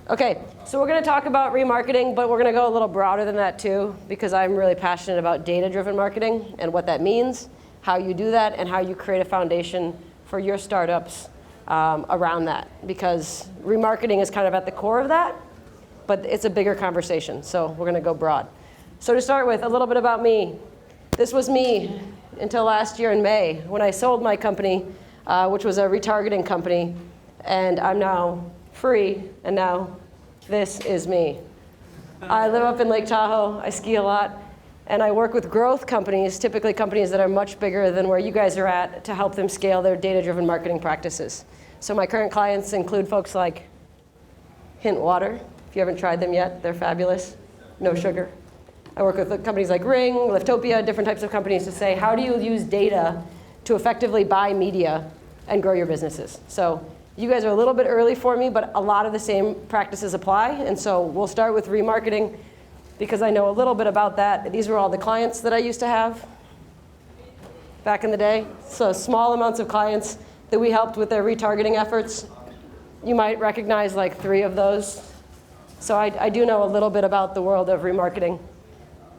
Okay, so we're going to talk about remarketing, but we're going to go a little broader than that too, because I'm really passionate about data-driven marketing and what that means, how you do that, and how you create a foundation for your startups around that. Because remarketing is kind of at the core of that, but it's a bigger conversation, so we're going to go broad. So to start with, a little bit about me. This was me until last year in May when I sold my company, which was a retargeting company, and I'm now free, and now this is me. I live up in Lake Tahoe, I ski a lot, and I work with growth companies, typically companies that are much bigger than where you guys are at, to help them scale their data-driven marketing practices. So my current clients include folks like Hint Water. If you haven't tried them yet, they're fabulous. No sugar. I work with companies like Ring, Liftopia, different types of companies to say, how do you use data to effectively buy media and grow your businesses? So you guys are a little bit early for me, but a lot of the same practices apply. And so we'll start with remarketing because I know a little bit about that. These were all the clients that I used to have back in the day. So small amounts of clients that we helped with their retargeting efforts. You might recognize like 3 of those. So I do know a little bit about the world of remarketing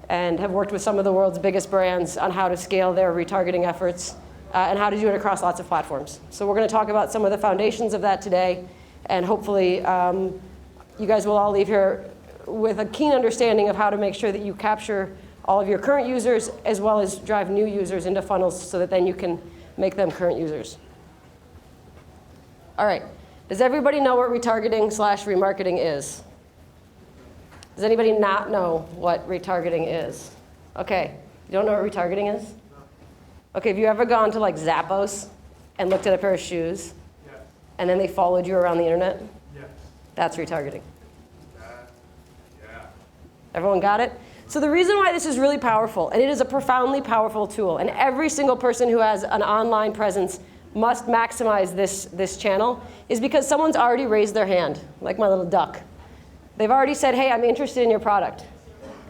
and have worked with some of the world's biggest brands on how to scale their retargeting efforts. And how to do it across lots of platforms. So we're going to talk about some of the foundations of that today, and hopefully you guys will all leave here with a keen understanding of how to make sure that you capture all of your current users as well as drive new users into funnels so that then you can make them current users. All right, does everybody know what retargeting/remarketing is? Does anybody not know what retargeting is? Okay, you don't know what retargeting is? Okay, have you ever gone to like Zappos and looked at a pair of shoes? Yes. And then they followed you around the internet? Yes. That's retargeting. Yeah. Everyone got it? So the reason why this is really powerful, and it is a profoundly powerful tool, and every single person who has an online presence must maximize this channel, is because someone's already raised their hand, like my little duck. They've already said, hey, I'm interested in your product.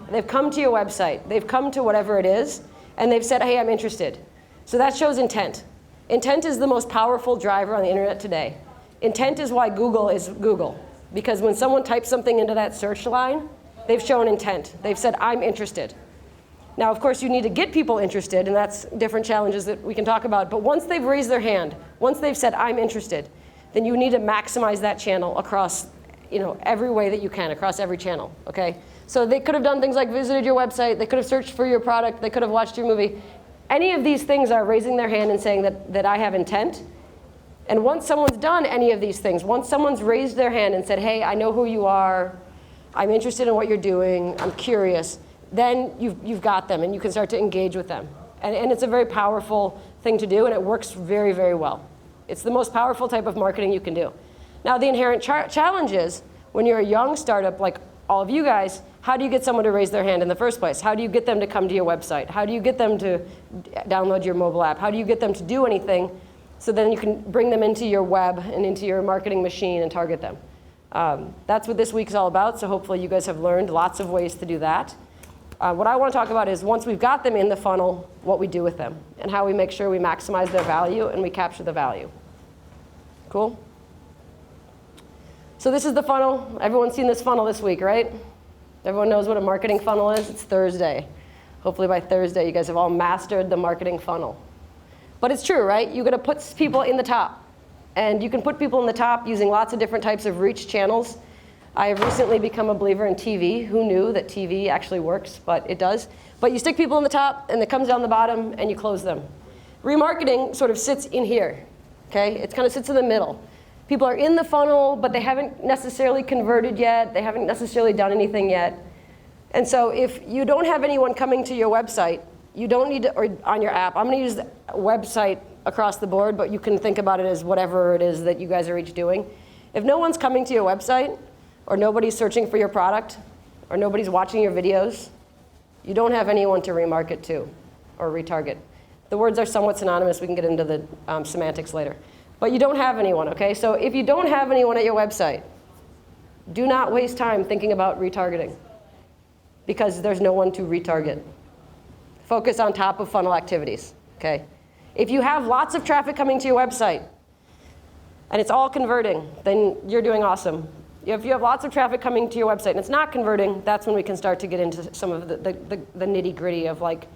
They've come to your website. They've come to whatever it is, and they've said, hey, I'm interested. So that shows intent. Intent is the most powerful driver on the internet today. Intent is why Google is Google. Because when someone types something into that search line, they've shown intent. They've said, I'm interested. Now, of course, you need to get people interested, and that's different challenges that we can talk about. But once they've raised their hand, once they've said, I'm interested, then you need to maximize that channel across every way that you can, across every channel, okay? So they could have done things like visited your website, they could have searched for your product, they could have watched your movie. Any of these things are raising their hand and saying that I have intent. And once someone's done any of these things, once someone's raised their hand and said, hey, I know who you are, I'm interested in what you're doing, I'm curious, then you've got them and you can start to engage with them. And it's a very powerful thing to do, and it works very, very well. It's the most powerful type of marketing you can do. Now, the inherent challenge is when you're a young startup like all of you guys, how do you get someone to raise their hand in the first place? How do you get them to come to your website? How do you get them to download your mobile app? How do you get them to do anything so then you can bring them into your web and into your marketing machine and target them? That's what this week's all about, so hopefully you guys have learned lots of ways to do that. What I want to talk about is once we've got them in the funnel, what we do with them and how we make sure we maximize their value and we capture the value. Cool? So this is the funnel. Everyone's seen this funnel this week, right? Everyone knows what a marketing funnel is? It's Thursday. Hopefully by Thursday you guys have all mastered the marketing funnel. But it's true, right? You're going to put people in the top. And you can put people in the top using lots of different types of reach channels. I have recently become a believer in TV. Who knew that TV actually works? But it does. But you stick people in the top, and it comes down the bottom, and you close them. Remarketing sort of sits in here. Okay? It kind of sits in the middle. People are in the funnel, but they haven't necessarily converted yet. They haven't necessarily done anything yet. And so if you don't have anyone coming to your website, you don't need to, or on your app, I'm going to use the website across the board, but you can think about it as whatever it is that you guys are each doing. If no one's coming to your website, or nobody's searching for your product, or nobody's watching your videos, you don't have anyone to remarket to or retarget. The words are somewhat synonymous. We can get into the semantics later. But you don't have anyone, okay? So if you don't have anyone at your website, do not waste time thinking about retargeting because there's no one to retarget. Focus on top of funnel activities, okay? If you have lots of traffic coming to your website and it's all converting, then you're doing awesome. If you have lots of traffic coming to your website and it's not converting, that's when we can start to get into some of the nitty gritty of like,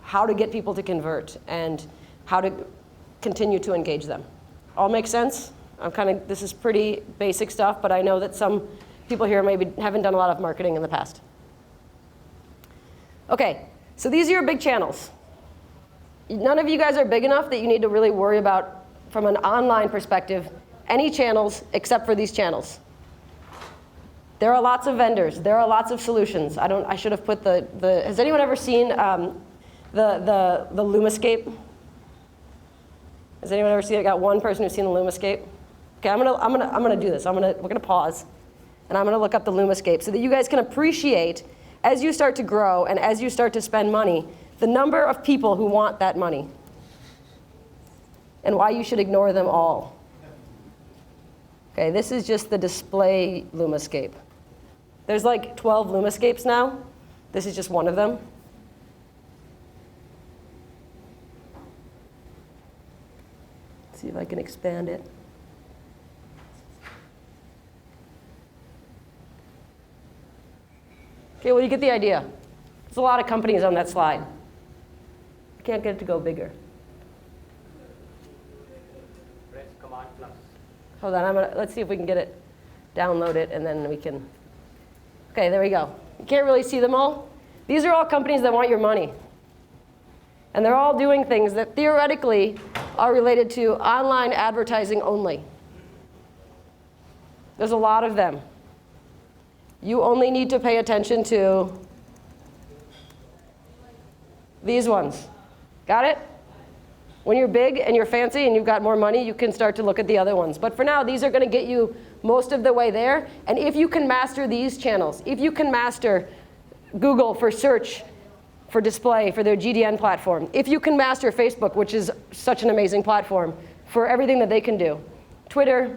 how to get people to convert and how to continue to engage them. All make sense? This is pretty basic stuff, but I know that some people here maybe haven't done a lot of marketing in the past. Okay, so these are your big channels. None of you guys are big enough that you need to really worry about, from an online perspective, any channels except for these channels. There are lots of vendors. There are lots of solutions. I should have put has anyone ever seen the Lumascape? Has anyone ever seen it? I got one person who's seen the Lumascape. Okay, I'm gonna do this. We're gonna pause, and I'm gonna look up the Lumascape so that you guys can appreciate, as you start to grow and as you start to spend money, the number of people who want that money and why you should ignore them all. Okay, this is just the display Lumascape. There's like 12 Lumascapes now. This is just one of them. Let's see if I can expand it. Okay, well, you get the idea. There's a lot of companies on that slide. I can't get it to go bigger. Press Command plus. Hold on, let's see if we can get it, download it, and then we can. Okay, there we go. You can't really see them all. These are all companies that want your money. And they're all doing things that theoretically are related to online advertising only. There's a lot of them. You only need to pay attention to these ones. Got it? When you're big and you're fancy and you've got more money, you can start to look at the other ones. But for now, these are going to get you most of the way there. And if you can master these channels, if you can master Google for search, for display, for their GDN platform, if you can master Facebook, which is such an amazing platform for everything that they can do, Twitter,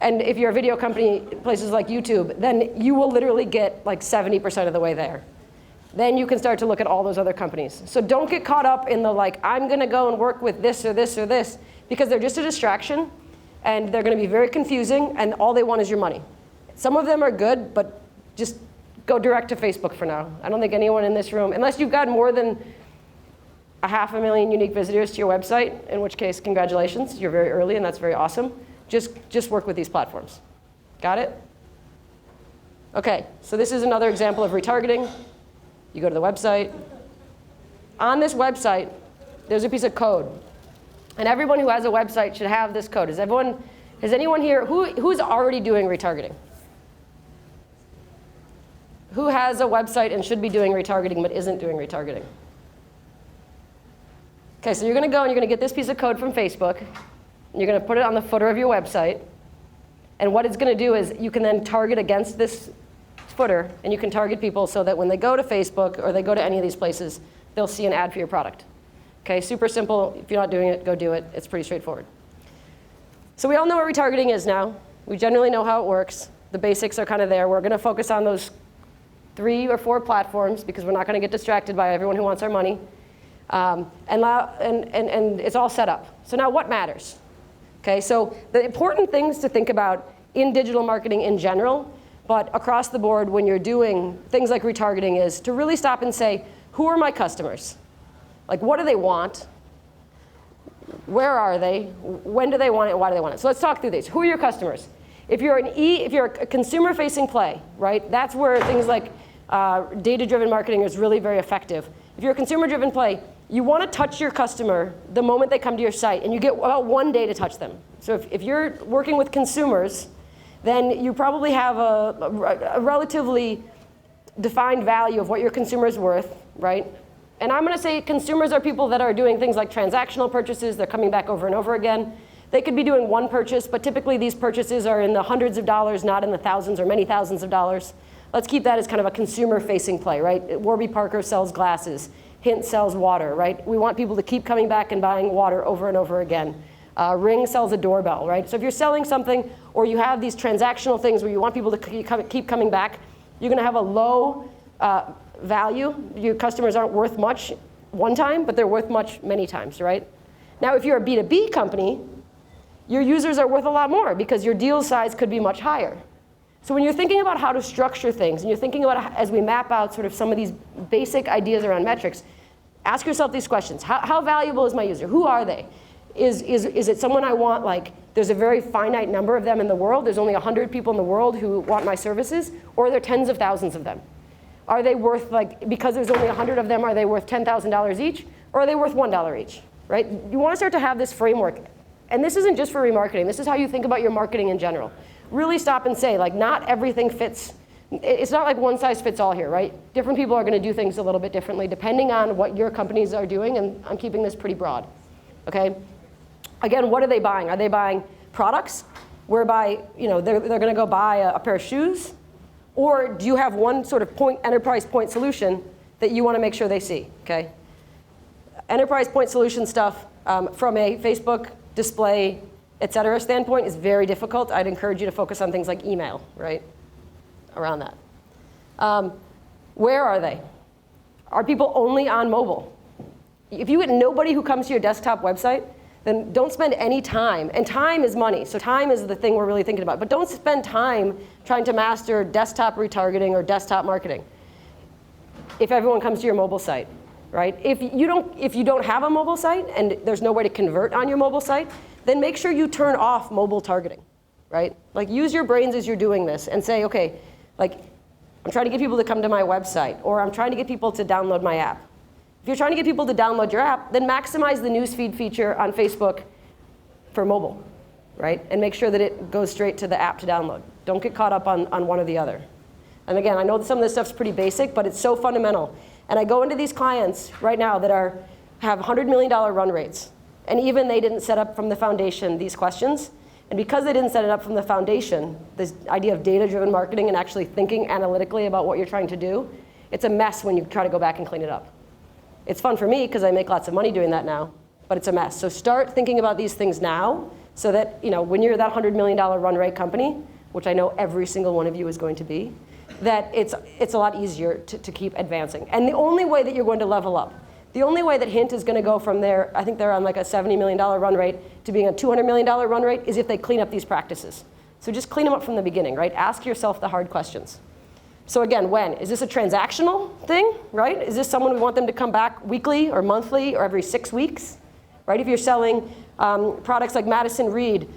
and if you're a video company, places like YouTube, then you will literally get like 70% of the way there. Then you can start to look at all those other companies. So don't get caught up in the like, I'm going to go and work with this or this or this, because they're just a distraction, and they're going to be very confusing, and all they want is your money. Some of them are good, but just go direct to Facebook for now. I don't think anyone in this room, unless you've got more than 500,000 unique visitors to your website, in which case, congratulations, you're very early, and that's very awesome. Just work with these platforms. Got it? Okay, so this is another example of retargeting. You go to the website. On this website, there's a piece of code. And everyone who has a website should have this code. Has anyone here, who's already doing retargeting? Who has a website and should be doing retargeting but isn't doing retargeting? Okay, so you're going to go and you're going to get this piece of code from Facebook. And you're going to put it on the footer of your website. And what it's going to do is you can then target against this footer, and you can target people so that when they go to Facebook or they go to any of these places, they'll see an ad for your product. Okay, super simple. If you're not doing it, go do it. It's pretty straightforward. So we all know what retargeting is now. We generally know how it works. The basics are kind of there. We're going to focus on those 3 or 4 platforms because we're not going to get distracted by everyone who wants our money. And it's all set up. So now what matters? Okay, so the important things to think about in digital marketing in general, but across the board when you're doing things like retargeting, is to really stop and say, who are my customers? Like, what do they want? Where are they? When do they want it? Why do they want it? So let's talk through these. Who are your customers? If you're a consumer-facing play, right? That's where things like data-driven marketing is really very effective. If you're a consumer-driven play, you want to touch your customer the moment they come to your site, and you get about 1 day to touch them. So if you're working with consumers, then you probably have a relatively defined value of what your consumer is worth, right? And I'm going to say consumers are people that are doing things like transactional purchases. They're coming back over and over again. They could be doing one purchase, but typically these purchases are in the hundreds of dollars, not in the thousands or many thousands of dollars. Let's keep that as kind of a consumer-facing play, right? Warby Parker sells glasses. Hint sells water, right? We want people to keep coming back and buying water over and over again. Ring sells a doorbell, right? So if you're selling something, or you have these transactional things where you want people to keep coming back, you're going to have a low value. Your customers aren't worth much one time, but they're worth much many times, right? Now, if you're a B2B company, your users are worth a lot more because your deal size could be much higher. So when you're thinking about how to structure things, and you're thinking about as we map out sort of some of these basic ideas around metrics, ask yourself these questions. How valuable is my user? Who are they? Is it someone I want, like, there's a very finite number of them in the world, there's only 100 people in the world who want my services, or are there tens of thousands of them? Are they worth, like, because there's only 100 of them, are they worth $10,000 each, or are they worth $1 each, right? You want to start to have this framework. And this isn't just for remarketing, this is how you think about your marketing in general. Really stop and say, like, not everything fits. It's not like one size fits all here, right? Different people are going to do things a little bit differently depending on what your companies are doing, and I'm keeping this pretty broad, okay? Again, what are they buying? Are they buying products whereby they're going to go buy a pair of shoes? Or do you have one sort of enterprise point solution that you want to make sure they see, okay? Enterprise point solution stuff from a Facebook, display, et cetera standpoint is very difficult. I'd encourage you to focus on things like email, right? Around that. Where are they? Are people only on mobile? If you get nobody who comes to your desktop website, then don't spend any time. And time is money, so time is the thing we're really thinking about. But don't spend time trying to master desktop retargeting or desktop marketing if everyone comes to your mobile site, right? If you don't have a mobile site and there's no way to convert on your mobile site, then make sure you turn off mobile targeting, right? Like, use your brains as you're doing this and say, okay, like, I'm trying to get people to come to my website, or I'm trying to get people to download my app. If you're trying to get people to download your app, then maximize the newsfeed feature on Facebook for mobile, right? And make sure that it goes straight to the app to download. Don't get caught up on one or the other. And again, I know that some of this stuff's pretty basic, but it's so fundamental. And I go into these clients right now that have $100 million run rates. And even they didn't set up from the foundation these questions. And because they didn't set it up from the foundation, this idea of data-driven marketing and actually thinking analytically about what you're trying to do, it's a mess when you try to go back and clean it up. It's fun for me because I make lots of money doing that now, but it's a mess. So start thinking about these things now so that when you're that $100 million run rate company, which I know every single one of you is going to be, that it's a lot easier to keep advancing. And the only way that you're going to level up, the only way that Hint is going to go from there, I think they're on like a $70 million run rate to being a $200 million run rate, is if they clean up these practices. So just clean them up from the beginning, right? Ask yourself the hard questions. So again, when? Is this a transactional thing, right? Is this someone we want them to come back weekly or monthly or every 6 weeks, right? If you're selling products like Madison Reed,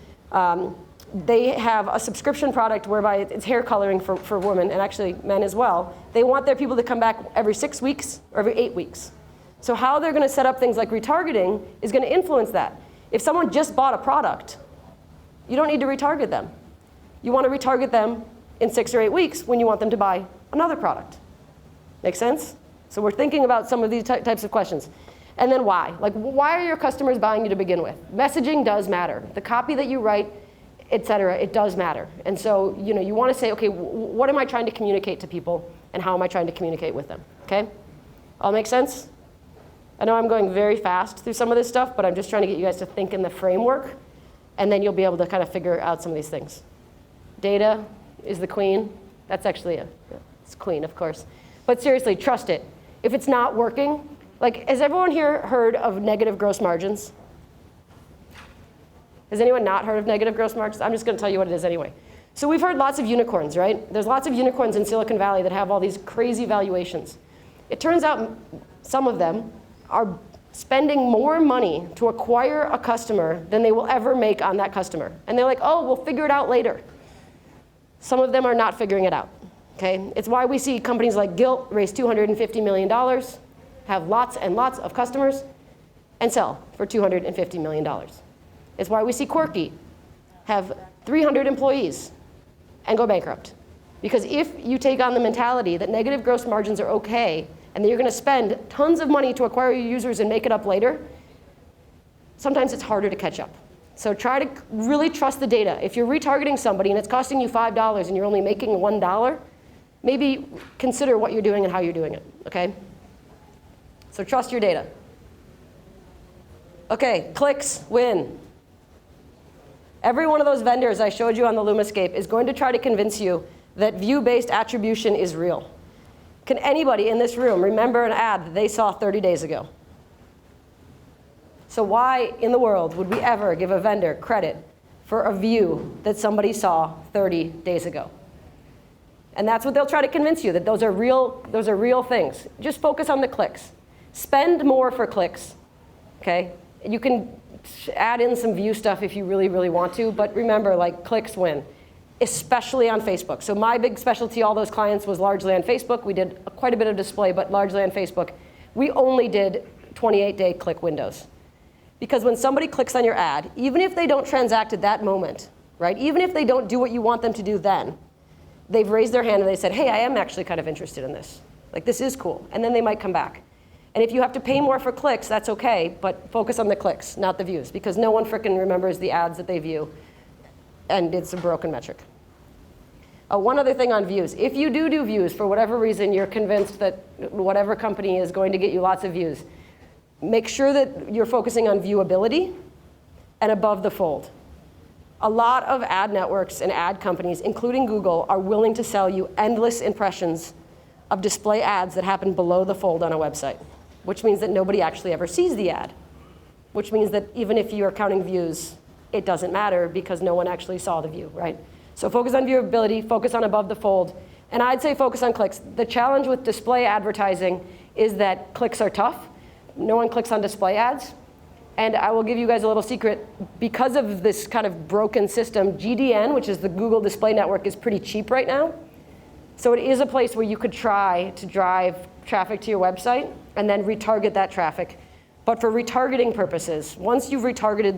they have a subscription product whereby it's hair coloring for women and actually men as well. They want their people to come back every 6 weeks or every 8 weeks. So how they're going to set up things like retargeting is going to influence that. If someone just bought a product, you don't need to retarget them. You want to retarget them in 6 or 8 weeks when you want them to buy another product. Make sense? So we're thinking about some of these types of questions. And then why? Like, why are your customers buying you to begin with? Messaging does matter. The copy that you write, et cetera, it does matter. And so you want to say, okay, what am I trying to communicate to people, and how am I trying to communicate with them? Okay? All make sense? I know I'm going very fast through some of this stuff, but I'm just trying to get you guys to think in the framework, and then you'll be able to kind of figure out some of these things. Data is the queen. That's actually it's queen, of course. But seriously, trust it. If it's not working, like, has everyone here heard of negative gross margins? Has anyone not heard of negative gross margins? I'm just going to tell you what it is anyway. So we've heard lots of unicorns, right? There's lots of unicorns in Silicon Valley that have all these crazy valuations. It turns out some of them are spending more money to acquire a customer than they will ever make on that customer. And they're like, oh, we'll figure it out later. Some of them are not figuring it out. Okay? It's why we see companies like Gilt raise $250 million, have lots and lots of customers, and sell for $250 million. It's why we see Quirky have 300 employees and go bankrupt. Because if you take on the mentality that negative gross margins are okay, and that you're going to spend tons of money to acquire your users and make it up later, sometimes it's harder to catch up. So try to really trust the data. If you're retargeting somebody and it's costing you $5 and you're only making $1, maybe consider what you're doing and how you're doing it, okay? So trust your data. Okay, clicks win. Every one of those vendors I showed you on the Lumascape is going to try to convince you that view-based attribution is real. Can anybody in this room remember an ad that they saw 30 days ago? So why in the world would we ever give a vendor credit for a view that somebody saw 30 days ago. And that's what they'll try to convince you, that those are real things. Just focus on the clicks. Spend more for clicks, okay? You can add in some view stuff if you really, really want to, but remember, like, clicks win, especially on Facebook. So my big specialty, all those clients, was largely on Facebook. We did quite a bit of display, but largely on Facebook. We only did 28-day click windows. Because when somebody clicks on your ad, even if they don't transact at that moment, right? Even if they don't do what you want them to do then, they've raised their hand and they said, hey, I am actually kind of interested in this. Like, this is cool. And then they might come back. And if you have to pay more for clicks, that's okay, but focus on the clicks, not the views, because no one frickin' remembers the ads that they view, and it's a broken metric. One other thing on views. If you do views, for whatever reason, you're convinced that whatever company is going to get you lots of views, make sure that you're focusing on viewability and above the fold. A lot of ad networks and ad companies, including Google, are willing to sell you endless impressions of display ads that happen below the fold on a website, which means that nobody actually ever sees the ad, which means that even if you are counting views, it doesn't matter because no one actually saw the view, right? So focus on viewability, focus on above the fold, and I'd say focus on clicks. The challenge with display advertising is that clicks are tough. No one clicks on display ads. And I will give you guys a little secret. Because of this kind of broken system, GDN, which is the Google Display Network, is pretty cheap right now. So it is a place where you could try to drive traffic to your website and then retarget that traffic. But for retargeting purposes, once you've retargeted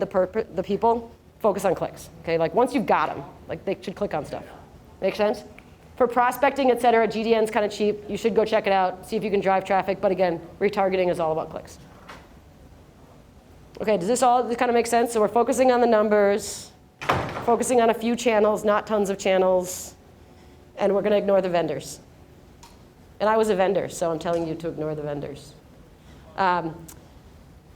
the people, focus on clicks. Okay, like once you've got them, like they should click on stuff. Make sense? For prospecting, et cetera, GDN's kind of cheap. You should go check it out, see if you can drive traffic. But again, retargeting is all about clicks. Okay, does this all kind of make sense? So we're focusing on the numbers, focusing on a few channels, not tons of channels, and we're going to ignore the vendors. And I was a vendor, so I'm telling you to ignore the vendors.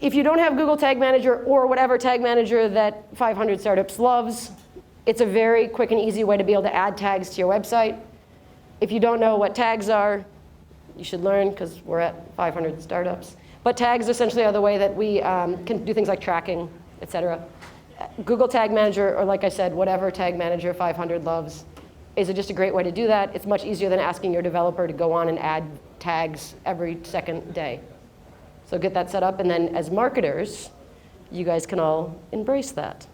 If you don't have Google Tag Manager or whatever tag manager that 500 Startups loves, it's a very quick and easy way to be able to add tags to your website. If you don't know what tags are, you should learn because we're at 500 Startups. But tags essentially are the way that we can do things like tracking, et cetera. Google Tag Manager, or like I said, whatever tag manager 500 loves, is just a great way to do that. It's much easier than asking your developer to go on and add tags every second day. So get that set up, and then as marketers, you guys can all embrace that.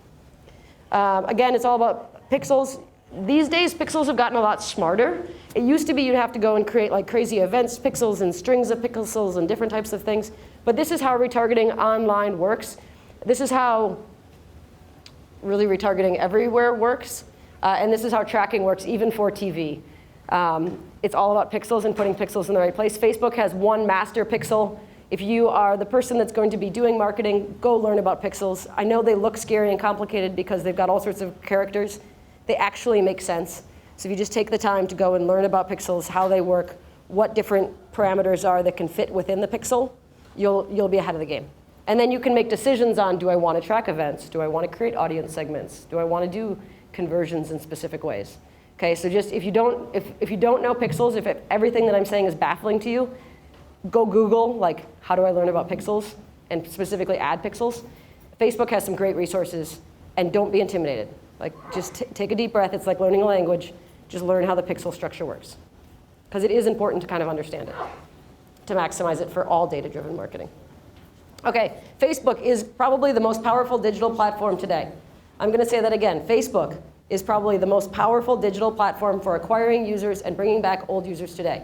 Again, it's all about pixels. These days, pixels have gotten a lot smarter. It used to be you'd have to go and create like crazy events pixels and strings of pixels and different types of things. But this is how retargeting online works. This is how really retargeting everywhere works. And this is how tracking works, even for TV. It's all about pixels and putting pixels in the right place. Facebook has one master pixel. If you are the person that's going to be doing marketing, go learn about pixels. I know they look scary and complicated because they've got all sorts of characters. They actually make sense. So if you just take the time to go and learn about pixels, how they work, what different parameters are that can fit within the pixel, you'll be ahead of the game. And then you can make decisions on, do I want to track events? Do I want to create audience segments? Do I want to do conversions in specific ways? Okay, so just if you don't know pixels, if everything that I'm saying is baffling to you, go Google, like, how do I learn about pixels? And specifically add pixels. Facebook has some great resources, and don't be intimidated. Like, just take a deep breath. It's like learning a language. Just learn how the pixel structure works. Because it is important to kind of understand it, to maximize it for all data-driven marketing. Okay, Facebook is probably the most powerful digital platform today. I'm going to say that again. Facebook is probably the most powerful digital platform for acquiring users and bringing back old users today.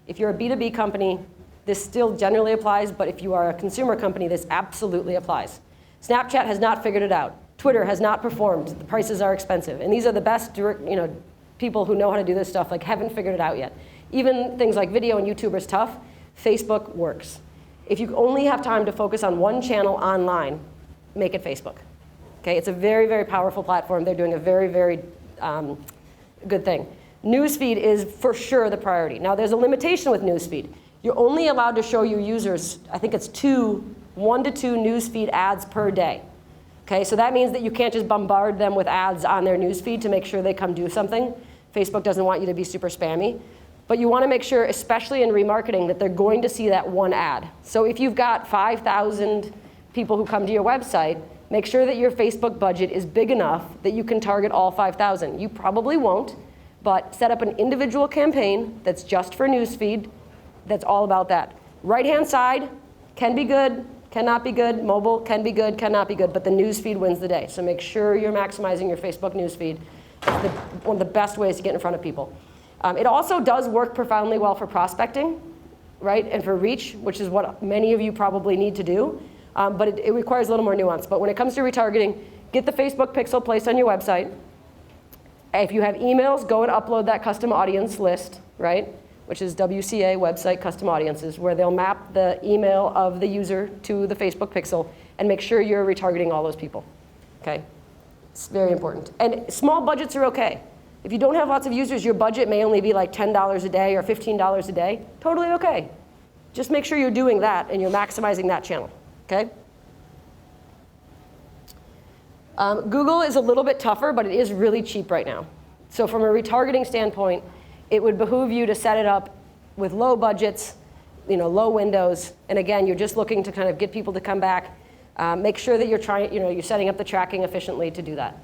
If you're a B2B company, this still generally applies, but if you are a consumer company, this absolutely applies. Snapchat has not figured it out. Twitter has not performed. The prices are expensive. And these are the best people who know how to do this stuff, like haven't figured it out yet. Even things like video and YouTube is tough. Facebook works. If you only have time to focus on one channel online, make it Facebook. Okay, it's a very, very powerful platform. They're doing a very, very good thing. Newsfeed is for sure the priority. Now, there's a limitation with Newsfeed. You're only allowed to show your users, I think it's 1 to 2 Newsfeed ads per day. Okay, so that means that you can't just bombard them with ads on their newsfeed to make sure they come do something. Facebook doesn't want you to be super spammy. But you want to make sure, especially in remarketing, that they're going to see that one ad. So if you've got 5,000 people who come to your website, Make sure that your Facebook budget is big enough that you can target all 5,000. You probably won't, but set up an individual campaign that's just for newsfeed, that's all about that. Right-hand side can be good, cannot be good. Mobile can be good, cannot be good, but the newsfeed wins the day. So make sure you're maximizing your Facebook newsfeed. It's one of the best ways to get in front of people. It also does work profoundly well for prospecting, right, and for reach, which is what many of you probably need to do. But it requires a little more nuance. But when it comes to retargeting, get the Facebook pixel placed on your website. If you have emails, go and upload that custom audience list, right, which is WCA, website custom audiences, where they'll map the email of the user to the Facebook pixel and make sure you're retargeting all those people, okay? It's very important. And small budgets are okay. If you don't have lots of users, your budget may only be like $10 a day or $15 a day. Totally okay. Just make sure you're doing that and you're maximizing that channel, okay? Google is a little bit tougher, but it is really cheap right now. So from a retargeting standpoint, it would behoove you to set it up with low budgets, low windows. And again, you're just looking to kind of get people to come back. Make sure that you're setting up the tracking efficiently to do that.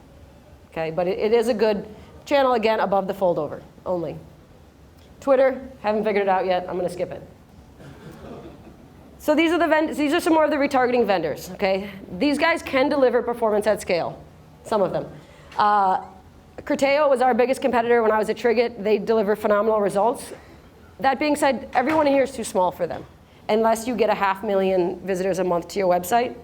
Okay, but it is a good channel, again, above the fold over only. Twitter, haven't figured it out yet. I'm going to skip it. So these are some more of the retargeting vendors. Okay, these guys can deliver performance at scale, some of them. Criteo was our biggest competitor when I was at Triget. They deliver phenomenal results. That being said, everyone in here is too small for them. Unless you get 500,000 visitors a month to your website,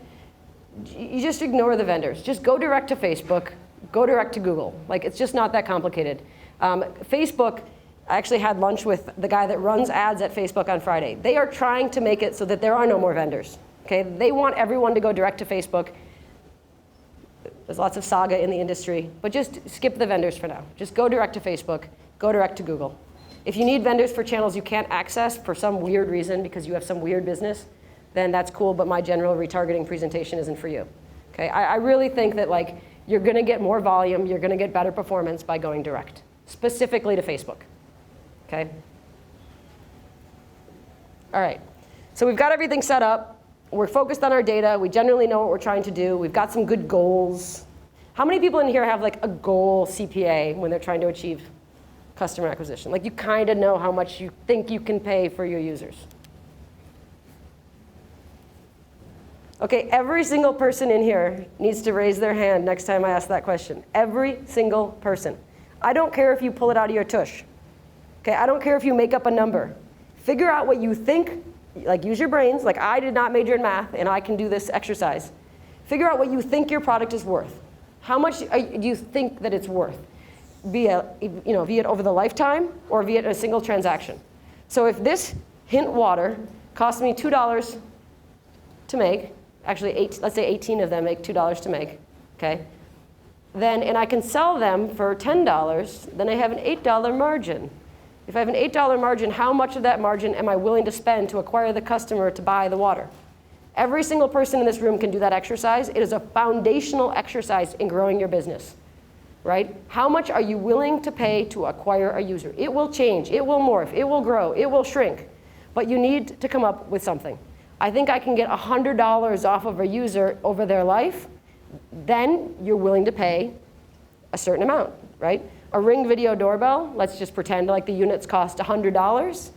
you just ignore the vendors. Just go direct to Facebook, go direct to Google. Like, it's just not that complicated. Facebook, I actually had lunch with the guy that runs ads at Facebook on Friday. They are trying to make it so that there are no more vendors. Okay? They want everyone to go direct to Facebook. There's lots of saga in the industry, but just skip the vendors for now. Just go direct to Facebook, go direct to Google. If you need vendors for channels you can't access for some weird reason because you have some weird business, then that's cool, but my general retargeting presentation isn't for you. Okay? I really think that you're going to get more volume, you're going to get better performance by going direct, specifically to Facebook. Okay? All right. So we've got everything set up. We're focused on our data. We generally know what we're trying to do. We've got some good goals. How many people in here have a goal CPA when they're trying to achieve customer acquisition? You kind of know how much you think you can pay for your users. Okay, every single person in here needs to raise their hand next time I ask that question. Every single person. I don't care if you pull it out of your tush. Okay, I don't care if you make up a number. Figure out what you think, use your brains. I did not major in math, and I can do this exercise. Figure out what you think your product is worth. How much do you think that it's worth? Be it over the lifetime or be it a single transaction. So if this hint water costs me $2 to make, actually let's say 18 of them make $2 to make, okay? And I can sell them for $10, then I have an $8 margin. If I have an $8 margin, how much of that margin am I willing to spend to acquire the customer to buy the water? Every single person in this room can do that exercise. It is a foundational exercise in growing your business, right? How much are you willing to pay to acquire a user? It will change, it will morph, it will grow, it will shrink, but you need to come up with something. I think I can get $100 off of a user over their life, then you're willing to pay a certain amount, right? A Ring video doorbell, let's just pretend the units cost $100.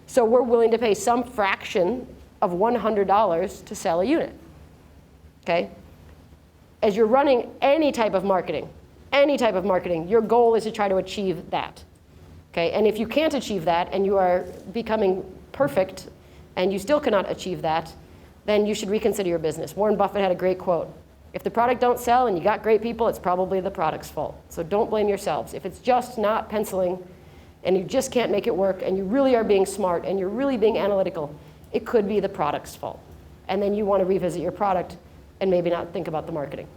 So we're willing to pay some fraction of $100 to sell a unit, okay? As you're running any type of marketing, your goal is to try to achieve that, okay? And if you can't achieve that and you are becoming perfect and you still cannot achieve that, then you should reconsider your business. Warren Buffett had a great quote. If the product don't sell and you got great people, it's probably the product's fault. So don't blame yourselves. If it's just not penciling and you just can't make it work and you really are being smart and you're really being analytical, it could be the product's fault. And then you want to revisit your product and maybe not think about the marketing.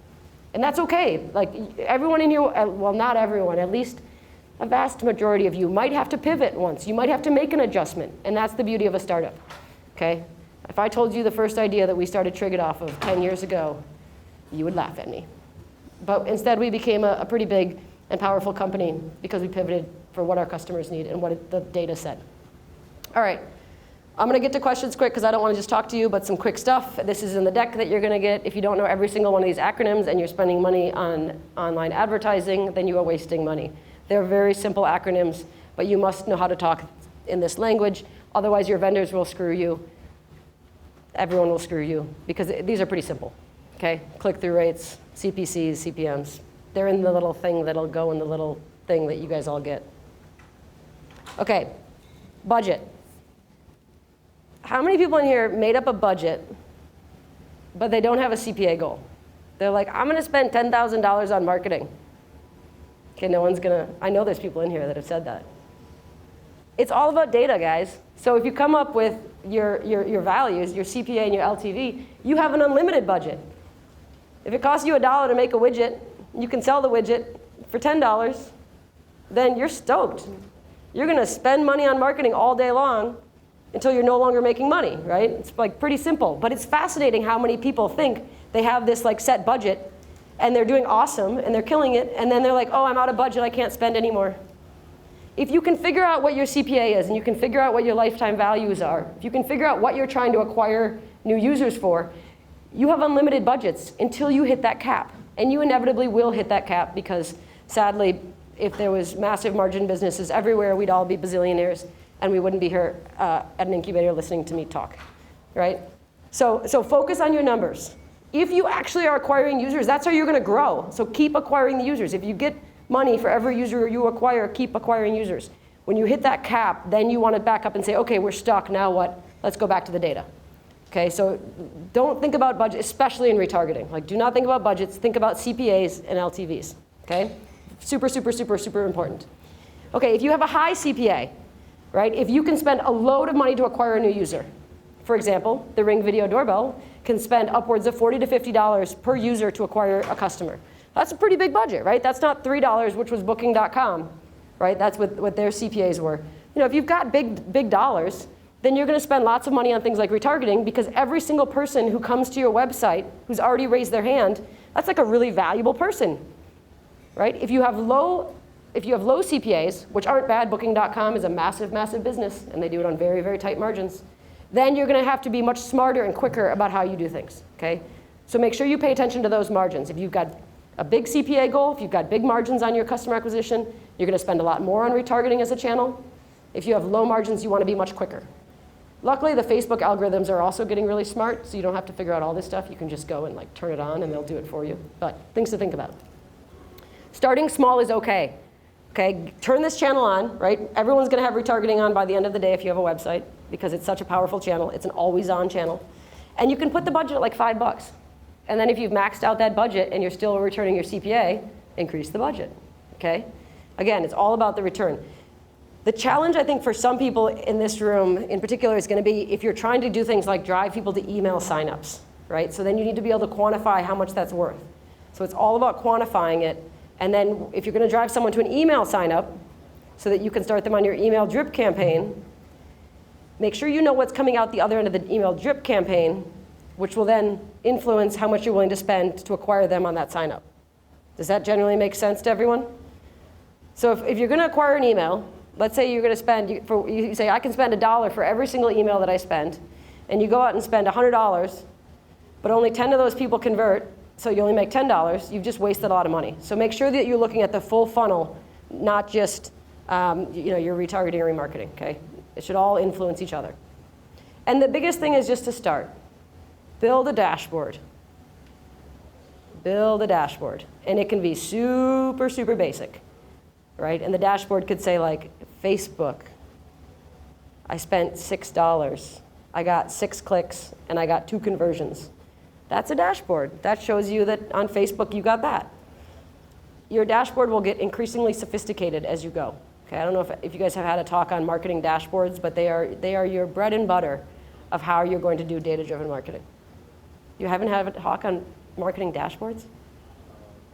And that's okay. Everyone in here, well, not everyone, at least a vast majority of you might have to pivot once. You might have to make an adjustment. And that's the beauty of a startup, okay? If I told you the first idea that we started Triget off of 10 years ago, you would laugh at me. But instead, we became a pretty big and powerful company because we pivoted for what our customers need and what the data said. All right. I'm going to get to questions quick because I don't want to just talk to you, but some quick stuff. This is in the deck that you're going to get. If you don't know every single one of these acronyms and you're spending money on online advertising, then you are wasting money. They're very simple acronyms, but you must know how to talk in this language. Otherwise, your vendors will screw you. Everyone will screw you because these are pretty simple. Okay? Click-through rates, CPCs, CPMs. They're in the little thing that'll go in the little thing that you guys all get. Okay, budget. How many people in here made up a budget, but they don't have a CPA goal? They're like, I'm going to spend $10,000 on marketing. Okay, no one's going to, I know there's people in here that have said that. It's all about data, guys. So if you come up with your values, your CPA and your LTV, you have an unlimited budget. If it costs you $1 to make a widget, you can sell the widget for $10, then you're stoked. You're going to spend money on marketing all day long until you're no longer making money, right? It's like pretty simple. But it's fascinating how many people think they have this like set budget and they're doing awesome and they're killing it, and then they're like, oh, I'm out of budget, I can't spend anymore. If you can figure out what your CPA is and you can figure out what your lifetime values are, if you can figure out what you're trying to acquire new users for, you have unlimited budgets until you hit that cap. And you inevitably will hit that cap because sadly, if there was massive margin businesses everywhere, we'd all be bazillionaires and we wouldn't be here at an incubator listening to me talk, right? So focus on your numbers. If you actually are acquiring users, that's how you're going to grow. So keep acquiring the users. If you get money for every user you acquire, keep acquiring users. When you hit that cap, then you want to back up and say, okay, we're stuck, now what? Let's go back to the data. Okay, so don't think about budget, especially in retargeting. Like, do not think about budgets, think about CPAs and LTVs, okay? Super, super, super, super important. Okay, if you have a high CPA, right, if you can spend a load of money to acquire a new user, for example, the Ring Video Doorbell can spend upwards of $40 to $50 per user to acquire a customer. That's a pretty big budget, right? That's not $3, which was Booking.com, right? That's what their CPAs were. You know, if you've got big dollars, then you're going to spend lots of money on things like retargeting because every single person who comes to your website who's already raised their hand, that's like a really valuable person, right? If you have low CPAs, which aren't bad, Booking.com is a massive, massive business, and they do it on very, very tight margins, then you're going to have to be much smarter and quicker about how you do things, okay? So make sure you pay attention to those margins. If you've got a big CPA goal, if you've got big margins on your customer acquisition, you're going to spend a lot more on retargeting as a channel. If you have low margins, you want to be much quicker. Luckily, the Facebook algorithms are also getting really smart, so you don't have to figure out all this stuff. You can just go and like turn it on, and they'll do it for you. But things to think about. Starting small is okay. Okay, turn this channel on, right? Everyone's going to have retargeting on by the end of the day if you have a website, because it's such a powerful channel. It's an always-on channel. And you can put the budget at like $5. And then if you've maxed out that budget and you're still returning your CPA, increase the budget, okay? Again, it's all about the return. The challenge, I think, for some people in this room in particular is going to be if you're trying to do things like drive people to email signups, right? So then you need to be able to quantify how much that's worth. So it's all about quantifying it. And then if you're going to drive someone to an email signup so that you can start them on your email drip campaign, make sure you know what's coming out the other end of the email drip campaign, which will then influence how much you're willing to spend to acquire them on that signup. Does that generally make sense to everyone? So if you're going to acquire an email, let's say you're going to spend, you say, I can spend $1 for every single email that I spend, and you go out and spend $100, but only 10 of those people convert, so you only make $10, you've just wasted a lot of money. So make sure that you're looking at the full funnel, not just your retargeting or remarketing, okay? It should all influence each other. And the biggest thing is just to start. Build a dashboard. Build a dashboard. And it can be super, super basic, right? And the dashboard could say like, Facebook, I spent $6. I got 6 clicks and I got 2 conversions. That's a dashboard. That shows you that on Facebook you got that. Your dashboard will get increasingly sophisticated as you go. Okay, I don't know if you guys have had a talk on marketing dashboards, but they are your bread and butter of how you're going to do data-driven marketing. You haven't had a talk on marketing dashboards?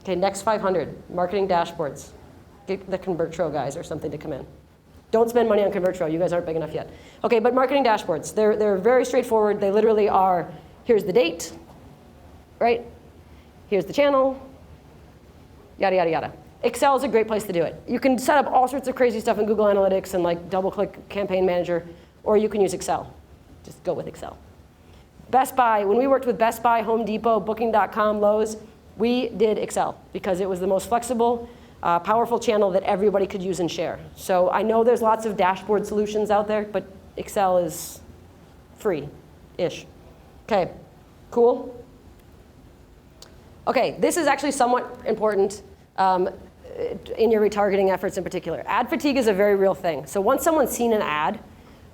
Okay, next 500, marketing dashboards. Get the Convertro guys or something to come in. Don't spend money on Convertro. You guys aren't big enough yet. Okay, but marketing dashboards, they're very straightforward. They literally are, here's the date, right? Here's the channel, yada, yada, yada. Excel is a great place to do it. You can set up all sorts of crazy stuff in Google Analytics and like double-click Campaign Manager, or you can use Excel. Just go with Excel. Best Buy, when we worked with Best Buy, Home Depot, Booking.com, Lowe's, we did Excel because it was the most flexible, powerful channel that everybody could use and share. So I know there's lots of dashboard solutions out there, but Excel is free-ish. Okay, cool? Okay, this is actually somewhat important in your retargeting efforts in particular. Ad fatigue is a very real thing. So once someone's seen an ad,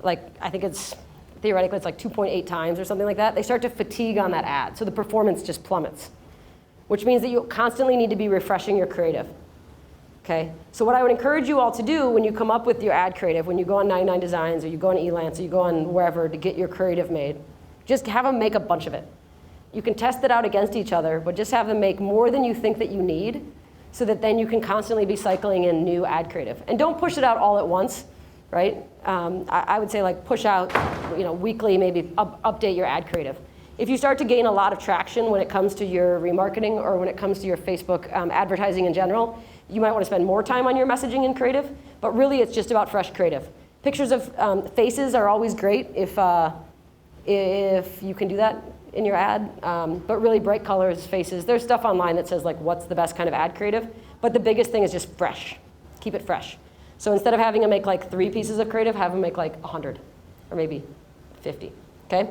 like I think it's theoretically it's like 2.8 times or something like that, they start to fatigue on that ad. So the performance just plummets, which means that you constantly need to be refreshing your creative. Okay, so what I would encourage you all to do when you come up with your ad creative, when you go on 99 Designs or you go on Elance or you go on wherever to get your creative made, just have them make a bunch of it. You can test it out against each other, but just have them make more than you think that you need so that then you can constantly be cycling in new ad creative. And don't push it out all at once, right? I would say like push out weekly, maybe update your ad creative. If you start to gain a lot of traction when it comes to your remarketing or when it comes to your Facebook advertising in general, you might want to spend more time on your messaging and creative, but really it's just about fresh creative. Pictures of faces are always great if you can do that in your ad, but really bright colors, faces. There's stuff online that says like what's the best kind of ad creative, but the biggest thing is just fresh. Keep it fresh. So instead of having them make like 3 pieces of creative, have them make like 100 or maybe 50, okay?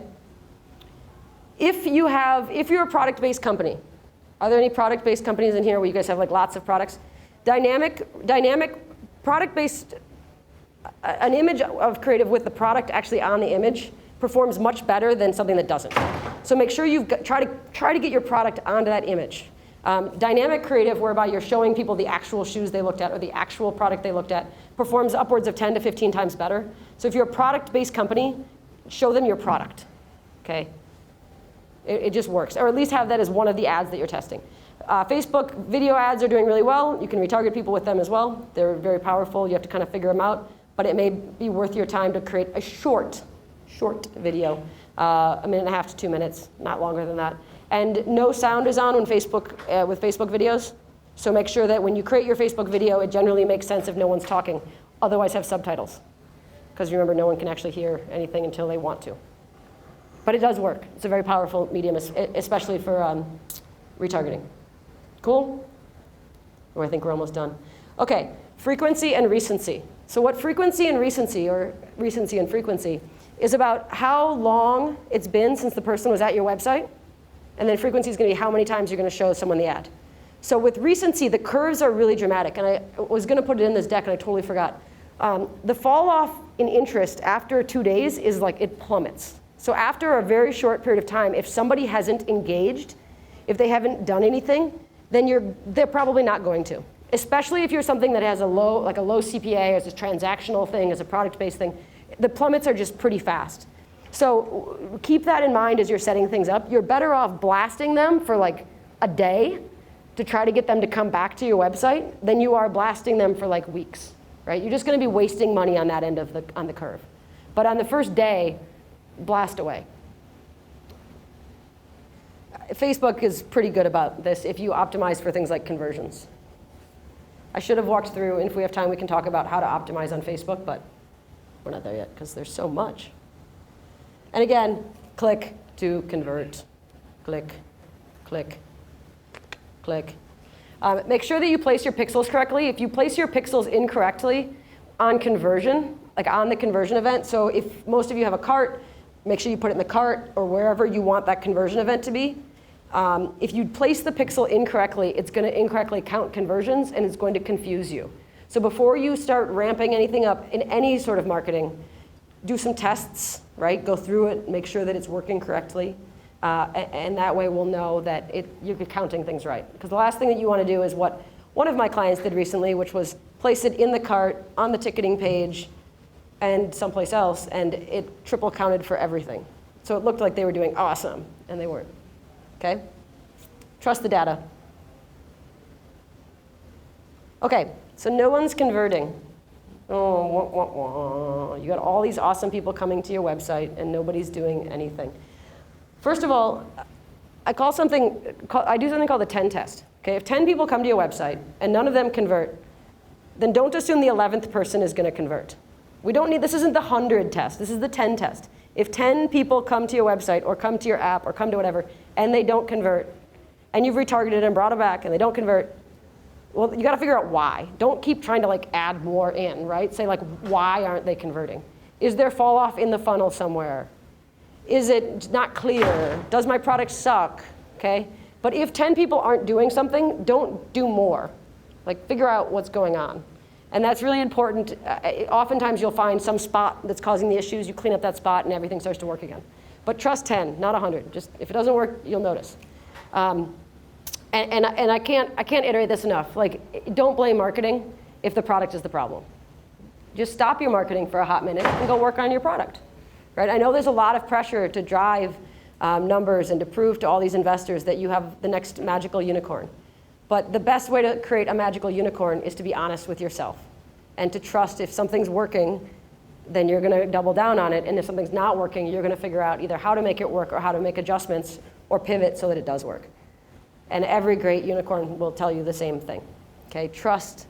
If you're a product-based company, are there any product-based companies in here where you guys have like lots of products? Dynamic product-based, an image of creative with the product actually on the image performs much better than something that doesn't. So make sure you try to get your product onto that image. Dynamic creative, whereby you're showing people the actual shoes they looked at or the actual product they looked at, performs upwards of 10 to 15 times better. So if you're a product-based company, show them your product, okay? It just works, or at least have that as one of the ads that you're testing. Facebook video ads are doing really well. You can retarget people with them as well. They're very powerful. You have to kind of figure them out, but it may be worth your time to create a short video, 1.5 to 2 minutes, not longer than that. And no sound is on when Facebook, with Facebook videos. So make sure that when you create your Facebook video, it generally makes sense if no one's talking. Otherwise, have subtitles. Because remember, no one can actually hear anything until they want to. But it does work. It's a very powerful medium, especially for retargeting. Cool? Or I think we're almost done. Okay, frequency and recency. So what frequency and recency, or recency and frequency, is about how long it's been since the person was at your website. And then frequency is going to be how many times you're going to show someone the ad. So with recency, the curves are really dramatic. And I was going to put it in this deck, and I totally forgot. The fall off in interest after 2 days is like it plummets. So after a very short period of time, if somebody hasn't engaged, if they haven't done anything, then they're probably not going to. Especially if you're something that has a low CPA, as a transactional thing, as a product-based thing, the plummets are just pretty fast. So keep that in mind as you're setting things up. You're better off blasting them for like a day to try to get them to come back to your website than you are blasting them for like weeks, right? You're just going to be wasting money on that end of on the curve. But on the first day, blast away. Facebook is pretty good about this if you optimize for things like conversions. I should have walked through, and if we have time, we can talk about how to optimize on Facebook, but we're not there yet because there's so much. And again, click to convert. Click, click, click. Make sure that you place your pixels correctly. If you place your pixels incorrectly on conversion, like on the conversion event, so if most of you have a cart, make sure you put it in the cart or wherever you want that conversion event to be. If you place the pixel incorrectly, it's going to incorrectly count conversions, and it's going to confuse you. So before you start ramping anything up in any sort of marketing, do some tests, right? Go through it, make sure that it's working correctly, and that way we'll know that you're counting things right. Because the last thing that you want to do is what one of my clients did recently, which was place it in the cart, on the ticketing page, and someplace else, and it triple counted for everything. So it looked like they were doing awesome, and they weren't. Okay? Trust the data. Okay, so no one's converting. Oh, wah, wah, wah. You got all these awesome people coming to your website, and nobody's doing anything. First of all, I do something called the 10 test. Okay, if 10 people come to your website and none of them convert, then don't assume the 11th person is going to convert. We don't need, this isn't the 100 test, this is the 10 test. If 10 people come to your website or come to your app or come to whatever, and they don't convert, and you've retargeted and brought them back and they don't convert, well, you got to figure out why. Don't keep trying to like add more in, right? Say like, why aren't they converting? Is there fall off in the funnel somewhere? Is it not clear? Does my product suck? Okay. But if 10 people aren't doing something, don't do more. Like figure out what's going on. And that's really important. Oftentimes you'll find some spot that's causing the issues. You clean up that spot and everything starts to work again. But trust 10, not 100. Just if it doesn't work, you'll notice. And I can't iterate this enough. Like, don't blame marketing if the product is the problem. Just stop your marketing for a hot minute and go work on your product, right? I know there's a lot of pressure to drive numbers and to prove to all these investors that you have the next magical unicorn. But the best way to create a magical unicorn is to be honest with yourself and to trust if something's working, then you're going to double down on it. And if something's not working, you're going to figure out either how to make it work or how to make adjustments or pivot so that it does work. And every great unicorn will tell you the same thing. Okay, trust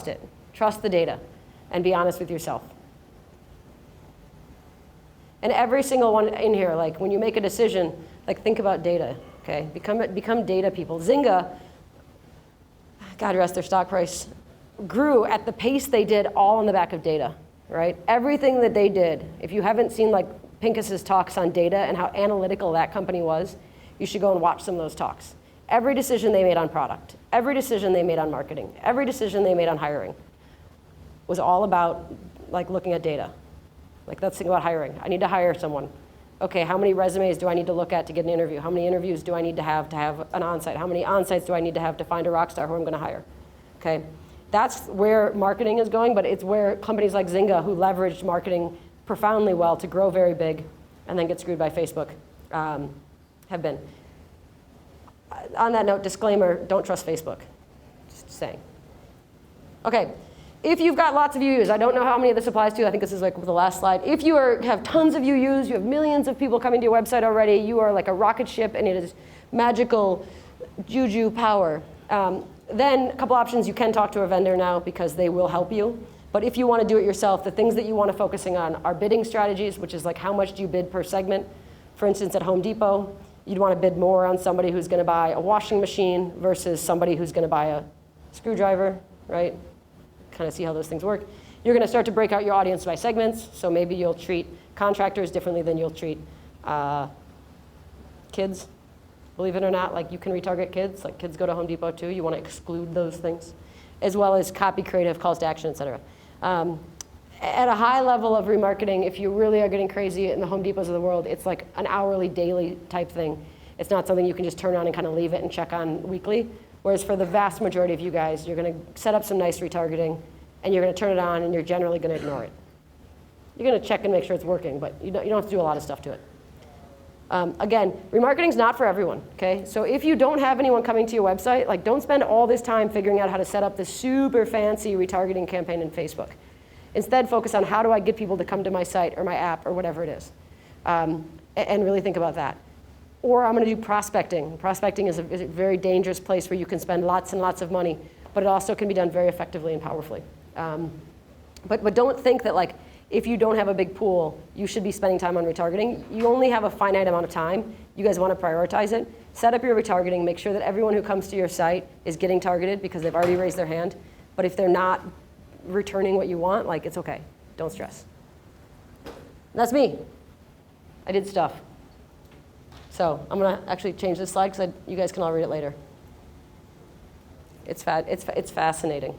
it. Trust the data and be honest with yourself. And every single one in here, like when you make a decision, like think about data, okay? Become data people. Zynga, God rest their stock price, grew at the pace they did all on the back of data, right? Everything that they did, if you haven't seen like Pincus's talks on data and how analytical that company was, you should go and watch some of those talks. Every decision they made on product, every decision they made on marketing, every decision they made on hiring was all about like looking at data. Like let's think about hiring. I need to hire someone. Okay, how many resumes do I need to look at to get an interview? How many interviews do I need to have an onsite? How many onsites do I need to have to find a rock star who I'm going to hire? Okay, that's where marketing is going, but it's where companies like Zynga, who leveraged marketing profoundly well to grow very big and then get screwed by Facebook, have been. On that note, disclaimer, don't trust Facebook. Just saying. Okay. If you've got lots of UUs, I don't know how many of this applies to, I think this is like the last slide. If you have tons of UUs, you have millions of people coming to your website already, you are like a rocket ship and it is magical juju power, then a couple options. You can talk to a vendor now because they will help you. But if you want to do it yourself, the things that you want to focusing on are bidding strategies, which is like how much do you bid per segment. For instance, at Home Depot, you'd want to bid more on somebody who's going to buy a washing machine versus somebody who's going to buy a screwdriver, right? Kind of see how those things work. You're going to start to break out your audience by segments. So maybe you'll treat contractors differently than you'll treat kids. Believe it or not, like you can retarget kids. Like kids go to Home Depot too. You want to exclude those things, as well as copy creative, calls to action, et cetera. At a high level of remarketing, if you really are getting crazy in the Home Depots of the world, it's like an hourly, daily type thing. It's not something you can just turn on and kind of leave it and check on weekly. Whereas for the vast majority of you guys, you're going to set up some nice retargeting, and you're going to turn it on, and you're generally going to ignore it. You're going to check and make sure it's working, but you don't have to do a lot of stuff to it. Again, remarketing is not for everyone, okay? So if you don't have anyone coming to your website, like don't spend all this time figuring out how to set up this super fancy retargeting campaign in Facebook. Instead, focus on how do I get people to come to my site or my app or whatever it is, and really think about that. Or I'm going to do prospecting. Prospecting is a very dangerous place where you can spend lots and lots of money, but it also can be done very effectively and powerfully. But don't think that like if you don't have a big pool, you should be spending time on retargeting. You only have a finite amount of time. You guys want to prioritize it. Set up your retargeting. Make sure that everyone who comes to your site is getting targeted because they've already raised their hand. But if they're not returning what you want, like it's okay. Don't stress. That's me. I did stuff. So I'm going to actually change this slide because you guys can all read it later. It's fascinating.